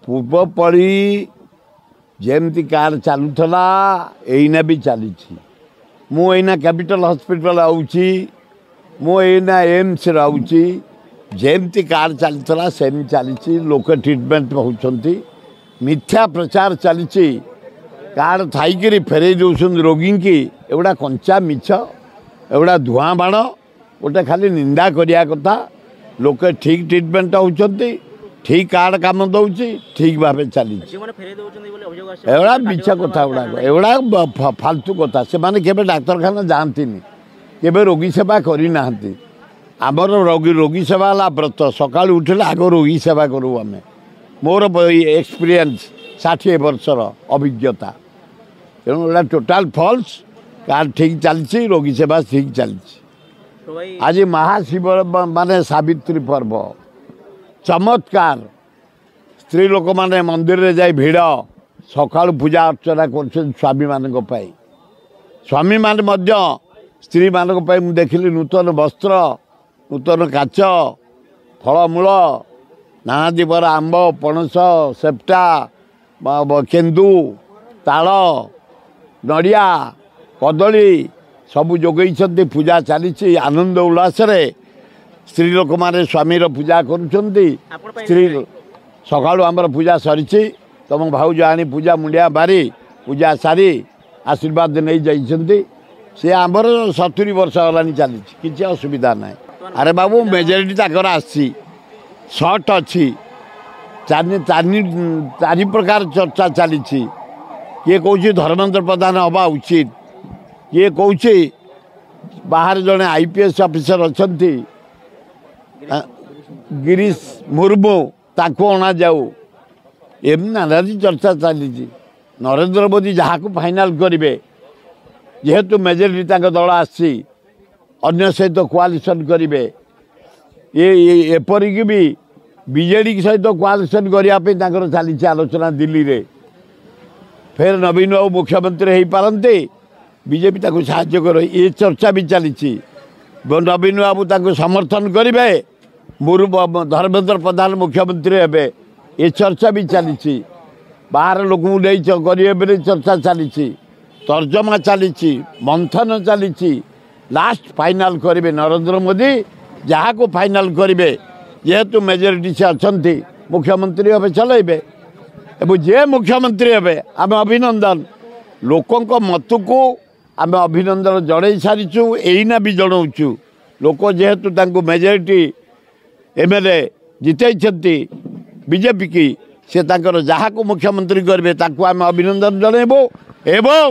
ପୂର୍ବପରି ଯେମିତି କାର୍ଡ଼ ଚାଲୁଥିଲା ଏଇନା ବି ଚାଲିଛି। ମୁଁ ଏଇନା କ୍ୟାପିଟାଲ ହସ୍ପିଟାଲ ଆଉଛି, ମୁଁ ଏଇନା ଏମ୍ସରେ ଆଉଛି। ଯେମିତି କାର୍ଡ଼ ଚାଲିଥିଲା ସେମିତି ଚାଲିଛି। ଲୋକ ଟ୍ରିଟମେଣ୍ଟ ହେଉଛନ୍ତି। ମିଥ୍ୟା ପ୍ରଚାର ଚାଲିଛି। କାର୍ଡ଼ ଥାଇକିରି ଫେରେଇ ଦେଉଛନ୍ତି ରୋଗୀଙ୍କି। ଏଗୁଡ଼ା କଞ୍ଚା ମିଛ, ଏଗୁଡ଼ା ଧୂଆଁ ବାଣ। ଗୋଟେ ଖାଲି ନିନ୍ଦା କରିବା କଥା। ଲୋକେ ଠିକ୍ ଟ୍ରିଟମେଣ୍ଟ ହେଉଛନ୍ତି, ଠିକ୍ କାର୍ଡ଼ କାମ ଦେଉଛି, ଠିକ୍ ଭାବେ ଚାଲିଛି। ଏଗୁଡ଼ା ମିଛ କଥା ଗୁଡ଼ାକ, ଏଗୁଡ଼ା ଫାଲତୁ କଥା। ସେମାନେ କେବେ ଡାକ୍ତରଖାନା ଯାଆନ୍ତିନି, କେବେ ରୋଗୀ ସେବା କରିନାହାନ୍ତି। ଆମର ରୋଗୀ ସେବା ହେଲା ବ୍ରତ। ସକାଳୁ ଉଠିଲେ ଆଗ ରୋଗୀ ସେବା କରୁ ଆମେ। ମୋର ଏକ୍ସପିରିଏନ୍ସ 60 ବର୍ଷର ଅଭିଜ୍ଞତା। ତେଣୁ ଏଇଟା ଟୋଟାଲ ଫଲ୍ସ। କାର୍ଡ଼ ଠିକ୍ ଚାଲିଛି, ରୋଗୀ ସେବା ଠିକ୍ ଚାଲିଛି। ଆଜି ମହାଶିବ ମାନେ ସାବିତ୍ରୀ ପର୍ବ, ଚମତ୍କାର। ସ୍ତ୍ରୀ ଲୋକମାନେ ମନ୍ଦିରରେ ଯାଇ ଭିଡ଼ ସକାଳୁ ପୂଜା ଅର୍ଚ୍ଚନା କରୁଛନ୍ତି ସ୍ୱାମୀମାନଙ୍କ ପାଇଁ। ସ୍ୱାମୀମାନେ ମଧ୍ୟ ସ୍ତ୍ରୀମାନଙ୍କ ପାଇଁ ମୁଁ ଦେଖିଲି ନୂତନ ବସ୍ତ୍ର, ନୂତନ କାଚ, ଫଳମୂଳ, ନାନାଦି ପ୍ରକାର ଆମ୍ବ, ପଣସ, ସେପ୍ଟା, କେନ୍ଦୁ, ତାଳ, ନଡ଼ିଆ, କଦଳୀ ସବୁ ଯୋଗେଇଛନ୍ତି। ପୂଜା ଚାଲିଛି ଆନନ୍ଦ ଉଲ୍ଲାସରେ। ସ୍ତ୍ରୀ ଲୋକମାନେ ସ୍ୱାମୀର ପୂଜା କରୁଛନ୍ତି। ସ୍ତ୍ରୀ ସକାଳୁ ଆମର ପୂଜା ସରିଛି। ତମ ଭାଉଜ ଆଣି ପୂଜା ମୁଣ୍ଡିଆ ମାରି ପୂଜା ସାରି ଆଶୀର୍ବାଦ ନେଇ ଯାଇଛନ୍ତି। ସେ ଆମର 70 ବର୍ଷ ହେଲାଣି ଚାଲିଛି, କିଛି ଅସୁବିଧା ନାହିଁ। ଆରେ ବାବୁ ମେଜରିଟି ତାଙ୍କର ଆସିଛି, ସର୍ଟ ଅଛି। ଚାରି ପ୍ରକାର ଚର୍ଚ୍ଚା ଚାଲିଛି। କିଏ କହୁଛି ଧର୍ମେନ୍ଦ୍ର ପ୍ରଧାନ ହେବା ଉଚିତ, କିଏ କହୁଛି ବାହାରେ ଜଣେ IPS ଅଫିସର ଅଛନ୍ତି ଗିରିଶ ମୁର୍ମୁ, ତାକୁ ଅଣାଯାଉ। ଏମିତି ନାନାଦି ଚର୍ଚ୍ଚା ଚାଲିଛି। ନରେନ୍ଦ୍ର ମୋଦି ଯାହାକୁ ଫାଇନାଲ କରିବେ, ଯେହେତୁ ମେଜରିଟି ତାଙ୍କ ଦଳ ଆସିଛି, ଅନ୍ୟ ସହିତ କୋଆଲିସନ୍ କରିବେ। ଏପରିକି ବି ବିଜେଡ଼ି ସହିତ କୋଆଲିସନ୍ କରିବା ପାଇଁ ତାଙ୍କର ଚାଲିଛି ଆଲୋଚନା ଦିଲ୍ଲୀରେ। ଫେର ନବୀନ ବାବୁ ମୁଖ୍ୟମନ୍ତ୍ରୀ ହେଇପାରନ୍ତି, ବିଜେପି ତାକୁ ସାହାଯ୍ୟ କରେ, ଏ ଚର୍ଚ୍ଚା ବି ଚାଲିଛି। ନବୀନ ବାବୁ ତାଙ୍କୁ ସମର୍ଥନ କରିବେ, ଧର୍ମେନ୍ଦ୍ର ପ୍ରଧାନ ମୁଖ୍ୟମନ୍ତ୍ରୀ ହେବେ, ଏ ଚର୍ଚ୍ଚା ବି ଚାଲିଛି। ବାହାର ଲୋକଙ୍କୁ ନେଇ କରିବେ ବୋଲି ଚର୍ଚ୍ଚା ଚାଲିଛି, ତର୍ଜମା ଚାଲିଛି, ମନ୍ଥନ ଚାଲିଛି। ଲାଷ୍ଟ ଫାଇନାଲ କରିବେ ନରେନ୍ଦ୍ର ମୋଦି। ଯାହାକୁ ଫାଇନାଲ କରିବେ, ଯେହେତୁ ମେଜରିଟି ସେ ଅଛନ୍ତି, ମୁଖ୍ୟମନ୍ତ୍ରୀ ହେବେ, ଚଲେଇବେ। ଏବଂ ଯିଏ ମୁଖ୍ୟମନ୍ତ୍ରୀ ହେବେ ଆମେ ଅଭିନନ୍ଦନ। ଲୋକଙ୍କ ମତକୁ ଆମେ ଅଭିନନ୍ଦନ ଜଣାଇ ସାରିଛୁ, ଏଇନା ବି ଜଣାଉଛୁ। ଲୋକ ଯେହେତୁ ତାଙ୍କୁ ମେଜରିଟି MLA ଜିତେଇଛନ୍ତି ବିଜେପି କି, ସେ ତାଙ୍କର ଯାହାକୁ ମୁଖ୍ୟମନ୍ତ୍ରୀ କରିବେ ତାକୁ ଆମେ ଅଭିନନ୍ଦନ ଜଣାଇବୁ। ଏବଂ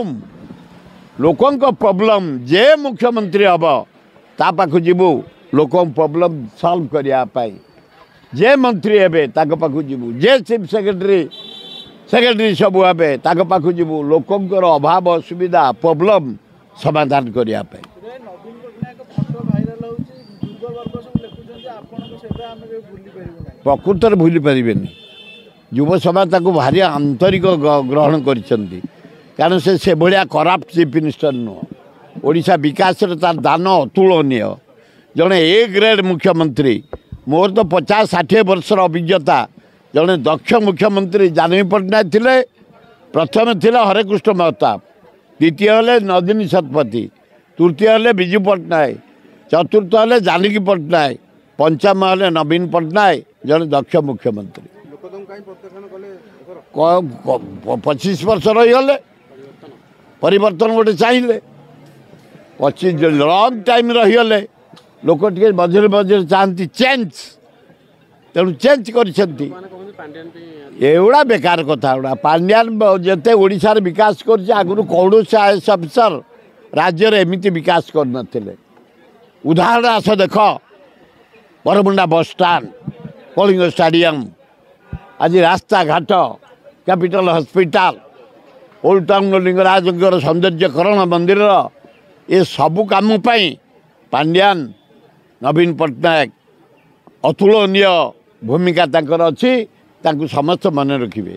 ଲୋକଙ୍କ ପ୍ରୋବ୍ଲେମ୍ ଯେ ମୁଖ୍ୟମନ୍ତ୍ରୀ ହେବ ତା ପାଖକୁ ଯିବୁ, ଲୋକଙ୍କ ପ୍ରୋବ୍ଲେମ୍ ସଲ୍ଭ କରିବା ପାଇଁ। ଯେ ମନ୍ତ୍ରୀ ହେବେ ତାଙ୍କ ପାଖକୁ ଯିବୁ, ଯେ ଚିଫ୍ ସେକ୍ରେଟାରୀ ସବୁ ହେବେ ତାଙ୍କ ପାଖକୁ ଯିବୁ। ଲୋକଙ୍କର ଅଭାବ ଅସୁବିଧା ପ୍ରୋବ୍ଲେମ୍ ସମାଧାନ କରିବା ପାଇଁ। ପ୍ରକୃତରେ ଭୁଲି ପାରିବେନି। ଯୁବ ସମାଜ ତାକୁ ଭାରି ଆନ୍ତରିକ ଗ୍ରହଣ କରିଛନ୍ତି, କାରଣ ସେ ସେଭଳିଆ କରାପ୍ଟ ଚିଫ୍ ମିନିଷ୍ଟର ନୁହଁ। ଓଡ଼ିଶା ବିକାଶରେ ତାର ଦାନ ଅତୁଳନୀୟ। ଜଣେ A ଗ୍ରେଡ୍ ମୁଖ୍ୟମନ୍ତ୍ରୀ। ମୋର ତ 50-60 ବର୍ଷର ଅଭିଜ୍ଞତା। ଜଣେ ଦକ୍ଷ ମୁଖ୍ୟମନ୍ତ୍ରୀ ଜାନକୀ ପଟ୍ଟନାୟକ ଥିଲେ, ପ୍ରଥମେ ଥିଲେ ହରେକୃଷ୍ଣ ମହତାବ, ଦ୍ୱିତୀୟ ହେଲେ ନଦିନୀ ଶତପଥୀ, ତୃତୀୟ ହେଲେ ବିଜୁ ପଟ୍ଟନାୟକ, ଚତୁର୍ଥ ହେଲେ ଜାନକୀ ପଟ୍ଟନାୟକ, ପଞ୍ଚମ ହେଲେ ନବୀନ ପଟ୍ଟନାୟକ, ଜଣେ ଦକ୍ଷ ମୁଖ୍ୟମନ୍ତ୍ରୀ। 25 ବର୍ଷ ରହିଗଲେ, ପରିବର୍ତ୍ତନ ଗୋଟେ ଚାହିଁଲେ। 25 ଲଙ୍ଗ୍ ଟାଇମ୍ ରହିଗଲେ, ଲୋକ ଟିକେ ମଝିରେ ମଝିରେ ଚାହାନ୍ତି ଚେଞ୍ଜ, ତେଣୁ ଚେଞ୍ଜ କରିଛନ୍ତି। ଏଗୁଡ଼ା ବେକାର କଥା ଗୁଡ଼ା। ପାଣ୍ଡିଆନ ଯେତେ ଓଡ଼ିଶାରେ ବିକାଶ କରିଛି, ଆଗରୁ କୌଣସି IAS ଅଫିସର ରାଜ୍ୟରେ ଏମିତି ବିକାଶ କରିନଥିଲେ। ଉଦାହରଣ ଆସ ଦେଖ, ବରମୁଣ୍ଡା ବସଷ୍ଟାଣ୍ଡ, କଳିଙ୍ଗ ଷ୍ଟାଡିୟମ୍, ଆଜି ରାସ୍ତାଘାଟ, କ୍ୟାପିଟାଲ ହସ୍ପିଟାଲ, ଓଲ୍ଡ ଟାଉନ୍ ଲିଙ୍ଗରାଜଙ୍କର ସୌନ୍ଦର୍ଯ୍ୟକରଣ ମନ୍ଦିରର, ଏ ସବୁ କାମ ପାଇଁ ପାଣ୍ଡିଆନ, ନବୀନ ପଟ୍ଟନାୟକ ଅତୁଳନୀୟ ଭୂମିକା ତାଙ୍କର ଅଛି। ତାଙ୍କୁ ସମସ୍ତେ ମନେ ରଖିବେ।